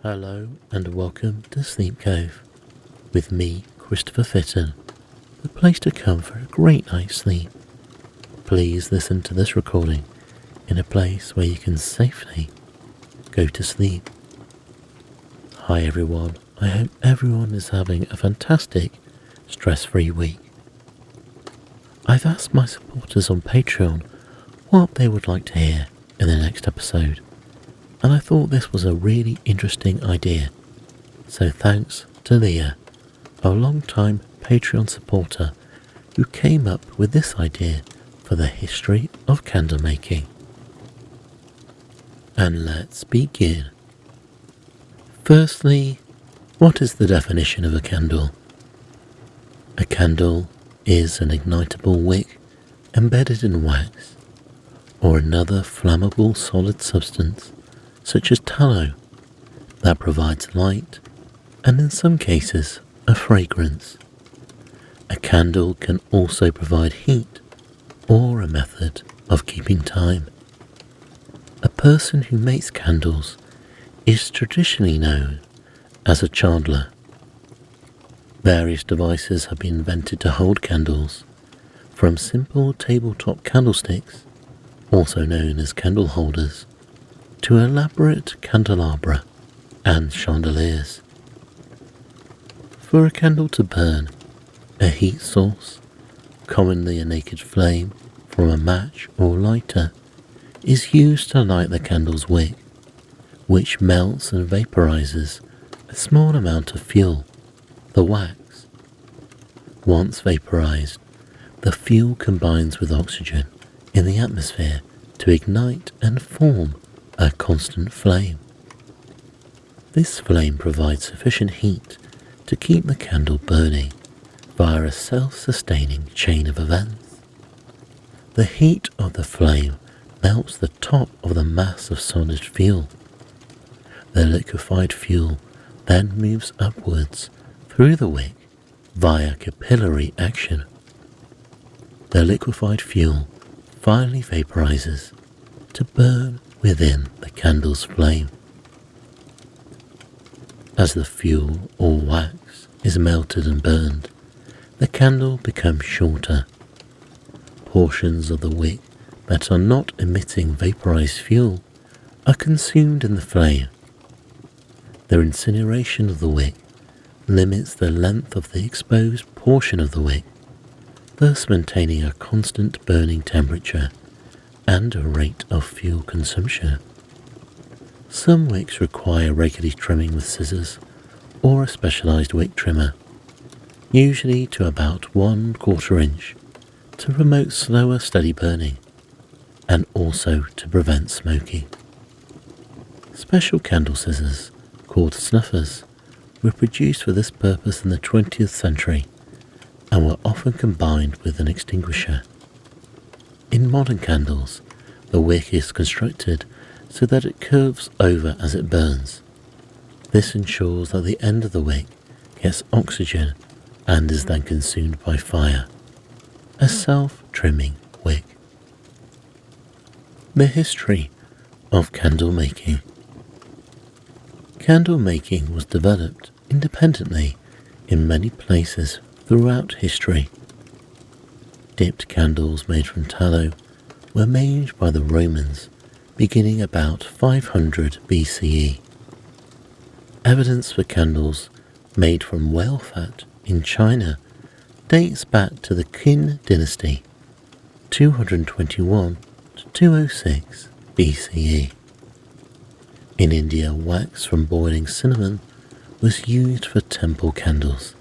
Hello and welcome to Sleep Cove, with me, Christopher Fitton, the place to come for a great night's sleep. Please listen to this recording in a place where you can safely go to sleep. Hi everyone, I hope everyone is having a fantastic, stress-free week. I've asked my supporters on Patreon what they would like to hear in the next episode, and I thought this was a really interesting idea. So thanks to Leah, a long-time Patreon supporter, who came up with this idea for the history of candle making. And let's begin. Firstly, what is the definition of a candle? A candle is an ignitable wick embedded in wax or another flammable solid substance such as tallow that provides light and in some cases a fragrance. A candle can also provide heat or a method of keeping time. A person who makes candles is traditionally known as a chandler. Various devices have been invented to hold candles, from simple tabletop candlesticks, also known as candle holders, to elaborate candelabra and chandeliers. For a candle to burn, a heat source, commonly a naked flame from a match or lighter, is used to light the candle's wick, which melts and vaporizes a small amount of fuel, the wax. Once vaporized, the fuel combines with oxygen in the atmosphere to ignite and form a constant flame. This flame provides sufficient heat to keep the candle burning via a self-sustaining chain of events. The heat of the flame melts the top of the mass of solid fuel. The liquefied fuel then moves upwards through the wick via capillary action. The liquefied fuel finally vaporizes to burn within the candle's flame. As the fuel or wax is melted and burned, the candle becomes shorter. Portions of the wick that are not emitting vaporized fuel are consumed in the flame. The incineration of the wick limits the length of the exposed portion of the wick, thus maintaining a constant burning temperature and a rate of fuel consumption. Some wicks require regular trimming with scissors or a specialized wick trimmer, usually to about 1/4 inch, to promote slower steady burning and also to prevent smoking. Special candle scissors, called snuffers, were produced for this purpose in the 20th century and were often combined with an extinguisher. In modern candles, the wick is constructed so that it curves over as it burns. This ensures that the end of the wick gets oxygen and is then consumed by fire. A self-trimming wick. The history of candle making. Candle making was developed independently in many places throughout history. Dipped candles made from tallow were made by the Romans beginning about 500 BCE. Evidence for candles made from whale fat in China dates back to the Han Dynasty, 221 to 206 BCE. In India, wax from boiling cinnamon was used for temple candles.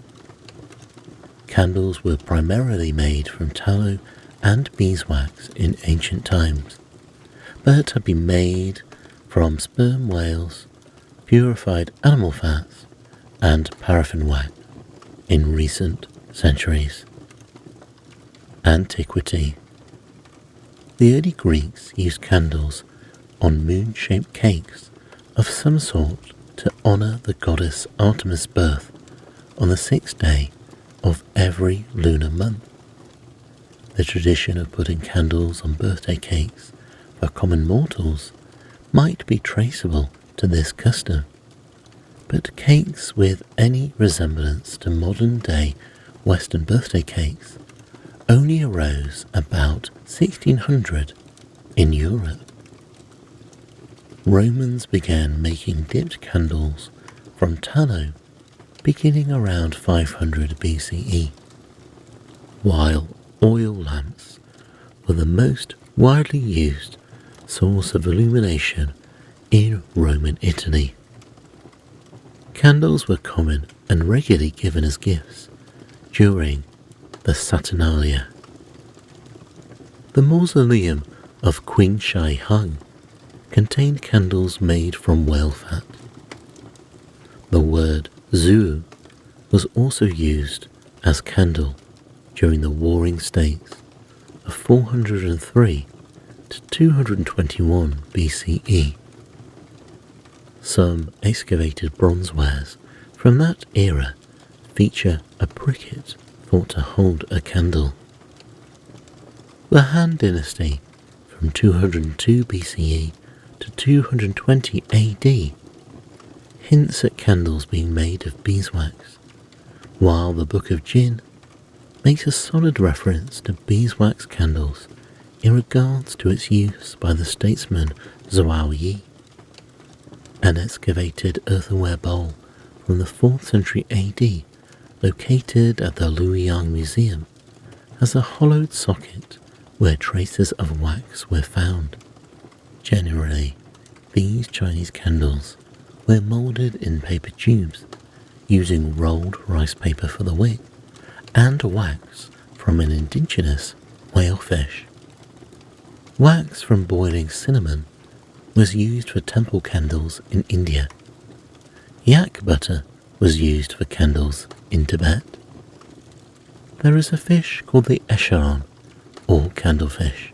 Candles were primarily made from tallow and beeswax in ancient times, but had been made from sperm whales, purified animal fats, and paraffin wax in recent centuries. Antiquity. The early Greeks used candles on moon-shaped cakes of some sort to honor the goddess Artemis' birth on the 6th day of every lunar month. The tradition of putting candles on birthday cakes for common mortals might be traceable to this custom. but cakes with any resemblance to modern-day Western birthday cakes only arose about 1600 in Europe. Romans began making dipped candles from tallow beginning around 500 BCE, while oil lamps were the most widely used source of illumination in Roman Italy. Candles were common and regularly given as gifts during the Saturnalia. The mausoleum of Queen Shai Hung contained candles made from whale fat. The word Zuu was also used as candle during the Warring States of 403 to 221 BCE. Some excavated bronze wares from that era feature a briquette thought to hold a candle. The Han Dynasty from 202 BCE to 220 AD hints at candles being made of beeswax, while the Book of Jinn makes a solid reference to beeswax candles in regards to its use by the statesman Zhuo Yi. An excavated earthenware bowl from the 4th century AD located at the Luoyang Museum has a hollowed socket where traces of wax were found. Generally, these Chinese candles were moulded in paper tubes using rolled rice paper for the wick and wax from an indigenous whalefish. Wax from boiling cinnamon was used for temple candles in India. Yak butter was used for candles in Tibet. There is a fish called the echeron, or candlefish,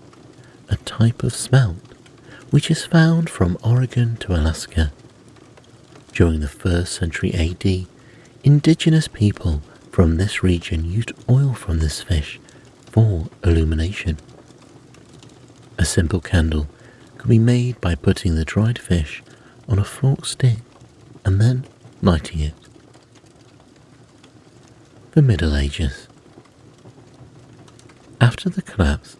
a type of smelt which is found from Oregon to Alaska. During the 1st century AD, indigenous people from this region used oil from this fish for illumination. A simple candle could be made by putting the dried fish on a forked stick and then lighting it. The Middle Ages. After the collapse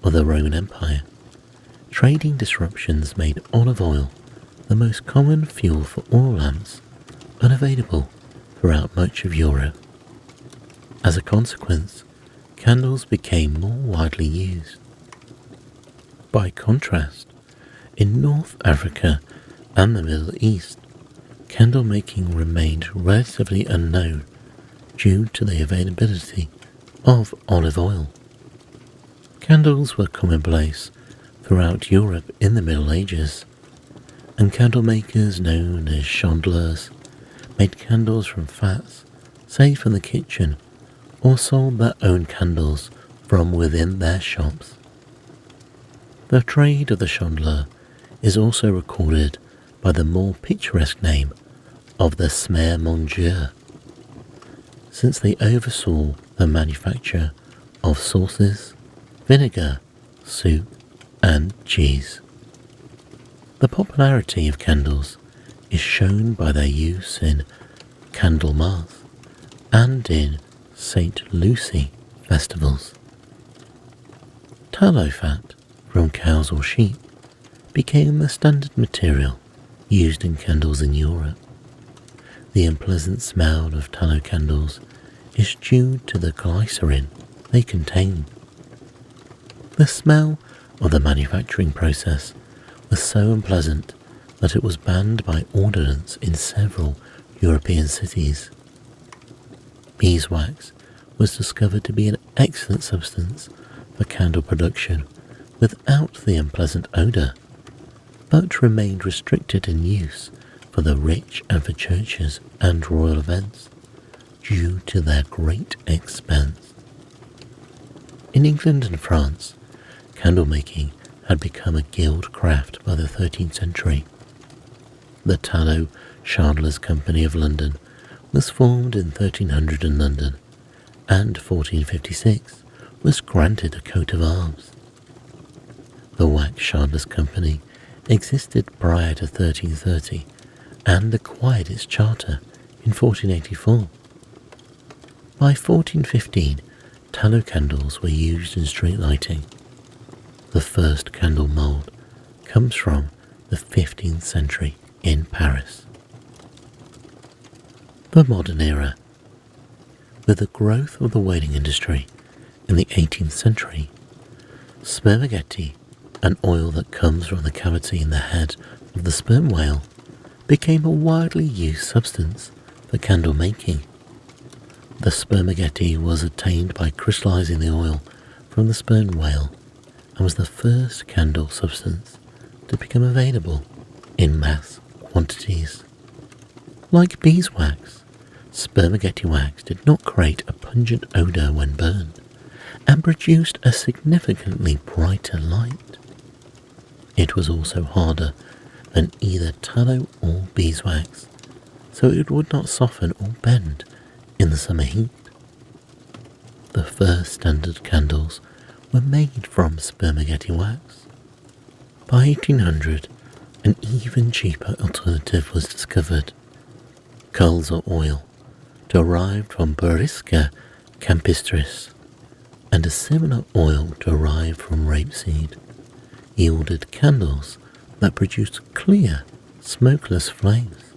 of the Roman Empire, trading disruptions made olive oil the most common fuel for oil lamps unavailable throughout much of Europe. As a consequence, candles became more widely used. By contrast, in North Africa and the Middle East, candle making remained relatively unknown due to the availability of olive oil. Candles were commonplace throughout Europe in the Middle Ages, and candle makers known as chandlers made candles from fats saved from the kitchen or sold their own candles from within their shops. The trade of the chandler is also recorded by the more picturesque name of the smermongeur, since they oversaw the manufacture of sauces, vinegar, soup, and cheese. The popularity of candles is shown by their use in Candlemas and in St. Lucy festivals. Tallow fat from cows or sheep became the standard material used in candles in Europe. The unpleasant smell of tallow candles is due to the glycerin they contain. The smell of the manufacturing process was so unpleasant that it was banned by ordinance in several European cities. Beeswax was discovered to be an excellent substance for candle production without the unpleasant odour, but remained restricted in use for the rich and for churches and royal events due to their great expense. In England and France, candle making had become a guild craft by the 13th century. The Tallow Chandlers' Company of London was formed in 1300 in London, and 1456 was granted a coat of arms. The Wax Chandlers' Company existed prior to 1330 and acquired its charter in 1484. By 1415, tallow candles were used in street lighting. The first candle mould comes from the 15th century in Paris. The modern era. With the growth of the whaling industry in the 18th century, spermageti, an oil that comes from the cavity in the head of the sperm whale, became a widely used substance for candle making. The spermageti was obtained by crystallizing the oil from the sperm whale and was the first candle substance to become available in mass quantities. Like beeswax, spermageti wax did not create a pungent odour when burned and produced a significantly brighter light. It was also harder than either tallow or beeswax, so it would not soften or bend in the summer heat. The first standard candles were made from spermageti wax. By 1800, an even cheaper alternative was discovered. Colza oil, derived from Berisca campestris, and a similar oil derived from rapeseed, yielded candles that produced clear, smokeless flames.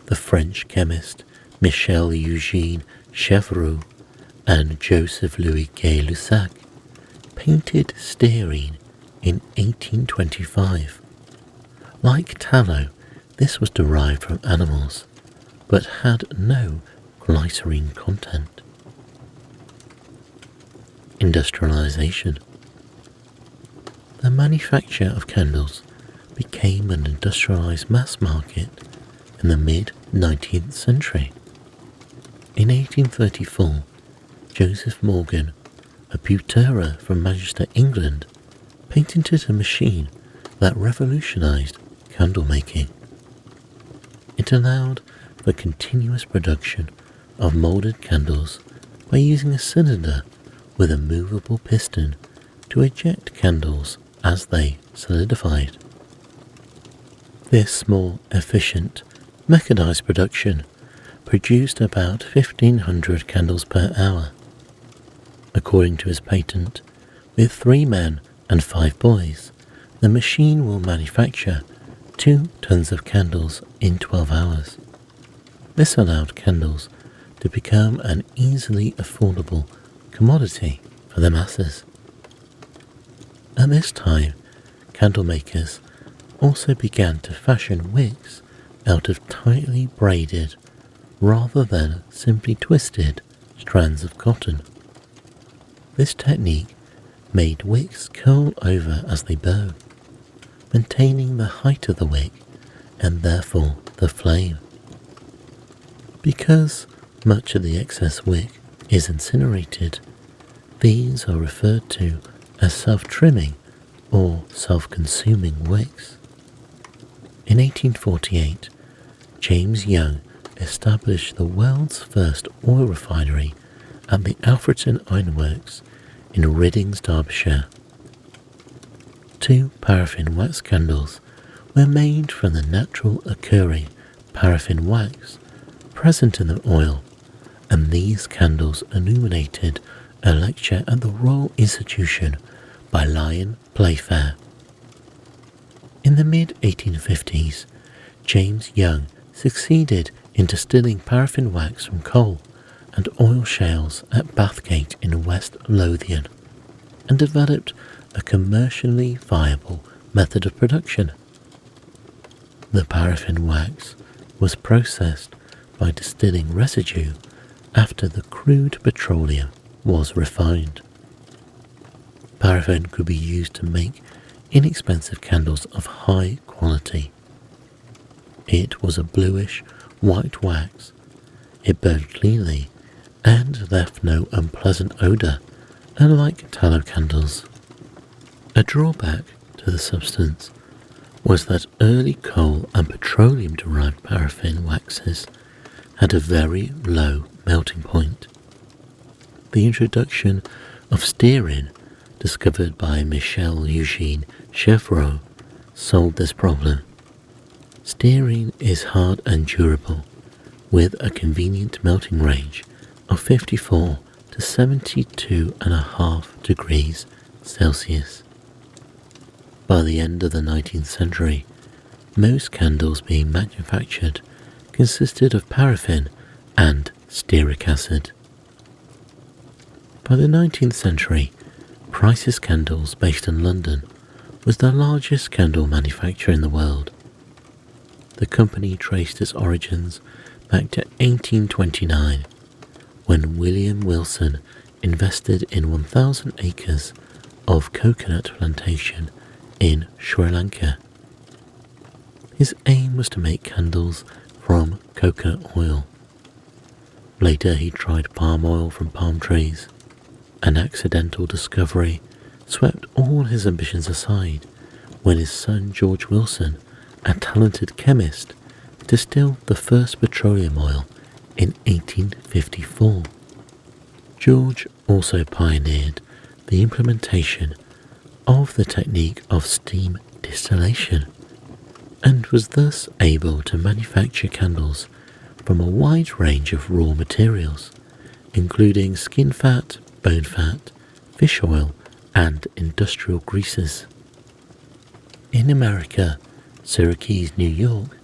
The French chemist Michel Eugène Chevreul and Joseph Louis Gay-Lussac painted stearine in 1825. Like tallow, this was derived from animals, but had no glycerine content. Industrialization. The manufacture of candles became an industrialized mass market in the mid-19th century. In 1834, Joseph Morgan, a pewterer from Manchester, England, patented a machine that revolutionized candle making. It allowed for continuous production of molded candles by using a cylinder with a movable piston to eject candles as they solidified. This more efficient, mechanized production produced about 1,500 candles per hour. According to his patent, with 3 men and 5 boys, the machine will manufacture 2 tons of candles in 12 hours. This allowed candles to become an easily affordable commodity for the masses. At this time, candle makers also began to fashion wicks out of tightly braided, rather than simply twisted, strands of cotton. This technique made wicks curl over as they burn, maintaining the height of the wick and therefore the flame. Because much of the excess wick is incinerated, these are referred to as self-trimming or self-consuming wicks. In 1848, James Young established the world's first oil refinery at the Alfreton Ironworks in Riddings, Derbyshire. 2 paraffin wax candles were made from the natural occurring paraffin wax present in the oil, and these candles illuminated a lecture at the Royal Institution by Lyon Playfair. In the mid-1850s, James Young succeeded in distilling paraffin wax from coal and oil shales at Bathgate in West Lothian, and developed a commercially viable method of production. The paraffin wax was processed by distilling residue after the crude petroleum was refined. Paraffin could be used to make inexpensive candles of high quality. It was a bluish white wax. It burned cleanly and left no unpleasant odour, unlike tallow candles. A drawback to the substance was that early coal and petroleum-derived paraffin waxes had a very low melting point. The introduction of stearine, discovered by Michel Eugène Chevreul, solved this problem. Stearine is hard and durable, with a convenient melting range of 54 to 72.5 degrees Celsius. By the end of the 19th century, most candles being manufactured consisted of paraffin and stearic acid. By the 19th century, Price's Candles, based in London, was the largest candle manufacturer in the world. The company traced its origins back to 1829, when William Wilson invested in 1,000 acres of coconut plantation in Sri Lanka. His aim was to make candles from coconut oil. Later he tried palm oil from palm trees. An accidental discovery swept all his ambitions aside when his son George Wilson, a talented chemist, distilled the first petroleum oil in 1854. George also pioneered the implementation of the technique of steam distillation, and was thus able to manufacture candles from a wide range of raw materials, including skin fat, bone fat, fish oil, and industrial greases. In America, Syracuse, New York,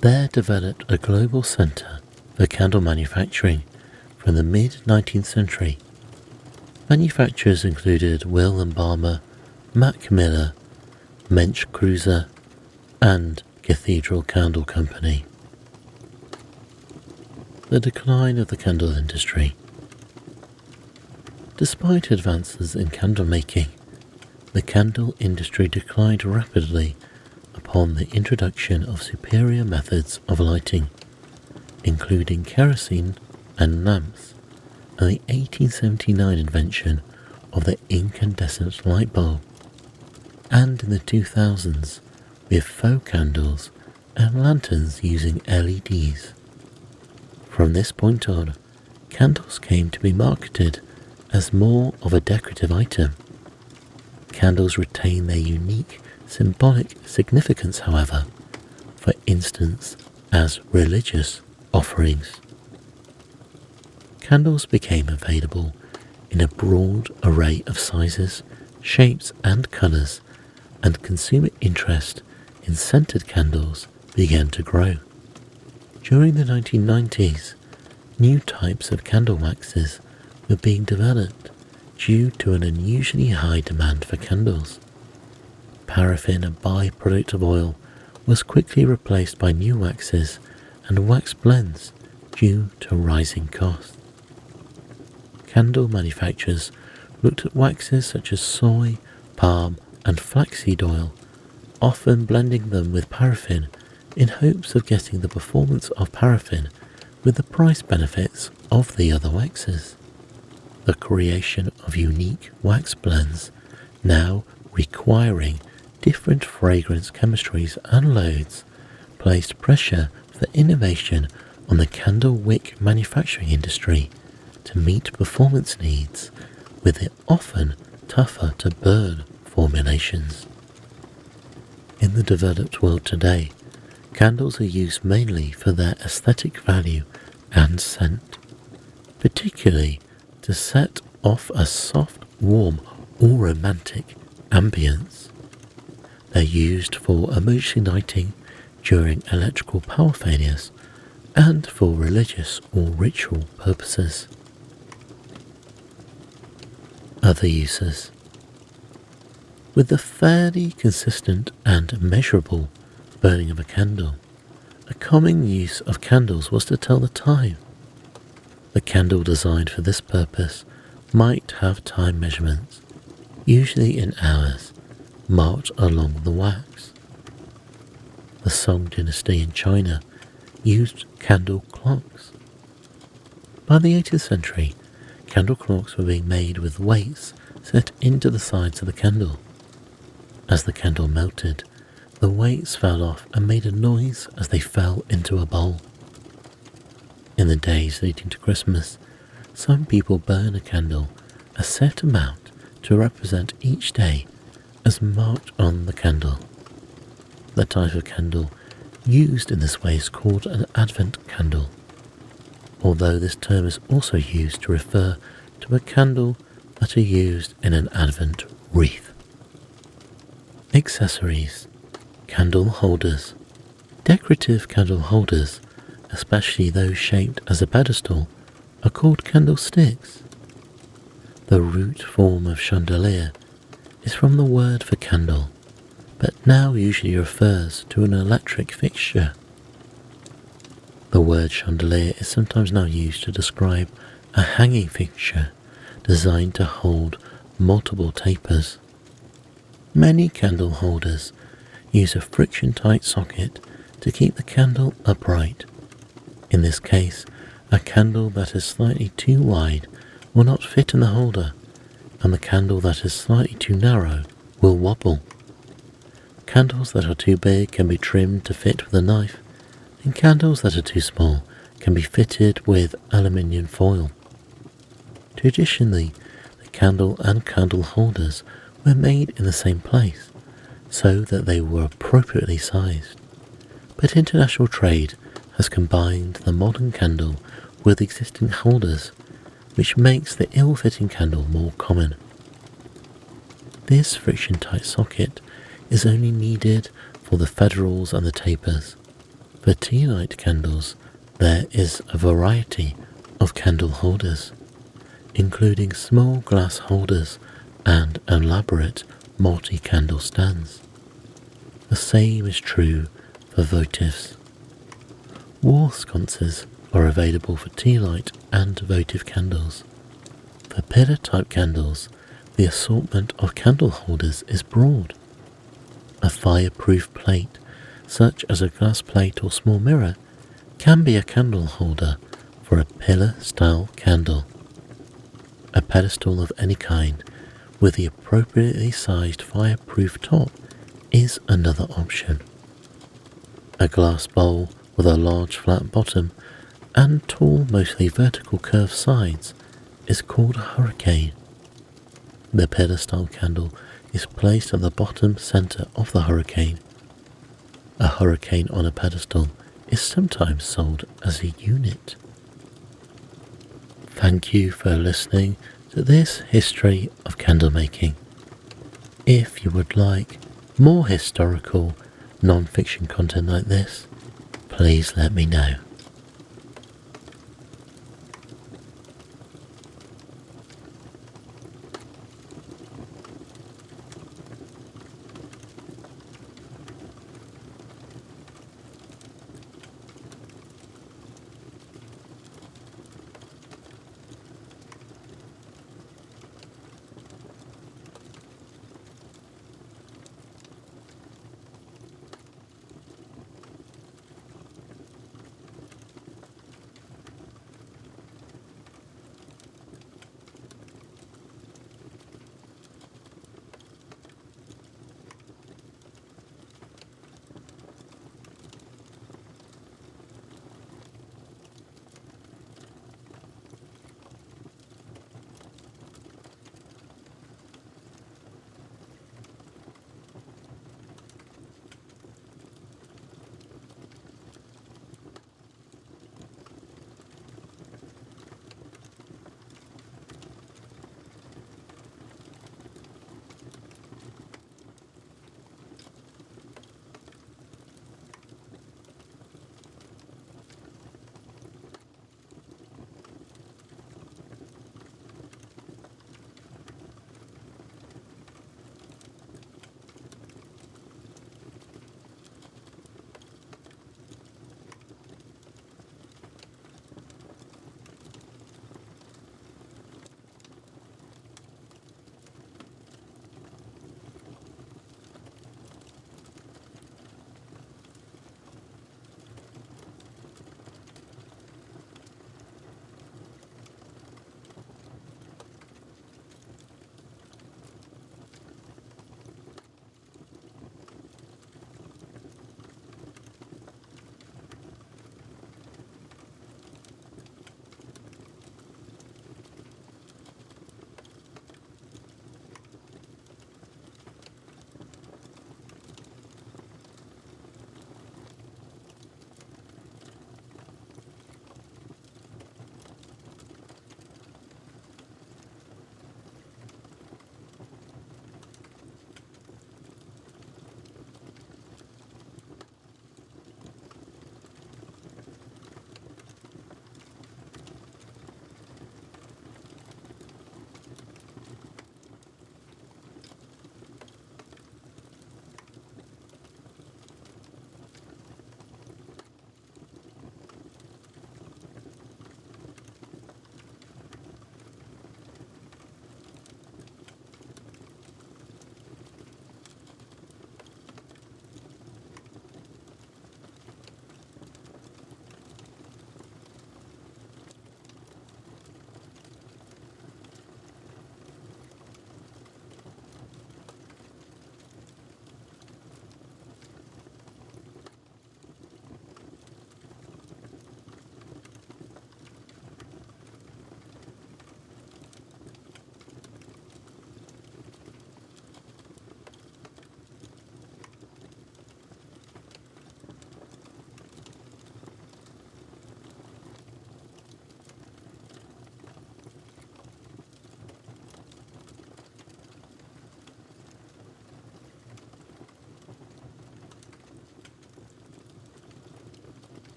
there developed a global center for candle manufacturing from the mid-19th century. Manufacturers included Will and Balmer, Mac Miller, Mensch Cruiser, and Cathedral Candle Company. The decline of the candle industry. Despite advances in candle making, the candle industry declined rapidly upon the introduction of superior methods of lighting, including kerosene and lamps, and the 1879 invention of the incandescent light bulb, and in the 2000s with faux candles and lanterns using LEDs. From this point on, candles came to be marketed as more of a decorative item. Candles retain their unique symbolic significance, however, for instance as religious offerings. Candles became available in a broad array of sizes, shapes and colours, and consumer interest in scented candles began to grow. During the 1990s, new types of candle waxes were being developed due to an unusually high demand for candles. Paraffin, a byproduct of oil, was quickly replaced by new waxes and wax blends due to rising costs. Candle manufacturers looked at waxes such as soy, palm, and flaxseed oil, often blending them with paraffin in hopes of getting the performance of paraffin with the price benefits of the other waxes. The creation of unique wax blends, now requiring different fragrance chemistries and loads, placed pressure for innovation on the candle wick manufacturing industry to meet performance needs with the often tougher to burn formulations. In the developed world today, candles are used mainly for their aesthetic value and scent, particularly to set off a soft, warm, or romantic ambience. They're used for emergency lighting during electrical power failures and for religious or ritual purposes. Other uses. With the fairly consistent and measurable burning of a candle, a common use of candles was to tell the time. The candle designed for this purpose might have time measurements, usually in hours, marked along the wax. The Song Dynasty in China used candle clocks. By the 18th century, candle clocks were being made with weights set into the sides of the candle. As the candle melted, the weights fell off and made a noise as they fell into a bowl. In the days leading to Christmas, some people burn a candle a set amount to represent each day as marked on the candle. The type of candle used in this way is called an Advent candle, although this term is also used to refer to a candle that are used in an Advent wreath. Accessories. Candle holders. Decorative candle holders, especially those shaped as a pedestal, are called candlesticks. The root form of chandelier is from the word for candle, but now usually refers to an electric fixture. The word chandelier is sometimes now used to describe a hanging fixture designed to hold multiple tapers. Many candle holders use a friction-tight socket to keep the candle upright. In this case, a candle that is slightly too wide will not fit in the holder, and the candle that is slightly too narrow will wobble. Candles that are too big can be trimmed to fit with a knife, and candles that are too small can be fitted with aluminium foil. Traditionally, the candle and candle holders were made in the same place, so that they were appropriately sized. But international trade has combined the modern candle with existing holders, which makes the ill-fitting candle more common. This friction-tight socket is only needed for the federals and the tapers. For tea light candles, there is a variety of candle holders, including small glass holders and elaborate multi-candle stands. The same is true for votives. Wall sconces are available for tea light and votive candles. For pillar-type candles, the assortment of candle holders is broad. A fireproof plate, such as a glass plate or small mirror, can be a candle holder for a pillar-style candle. A pedestal of any kind, with the appropriately sized fireproof top, is another option. A glass bowl with a large flat bottom and tall, mostly vertical curved sides is called a hurricane. The pillar-style candle is placed at the bottom center of the hurricane. A hurricane on a pedestal is sometimes sold as a unit. Thank you for listening to this history of candle making. If you would like more historical non-fiction content like this, please let me know.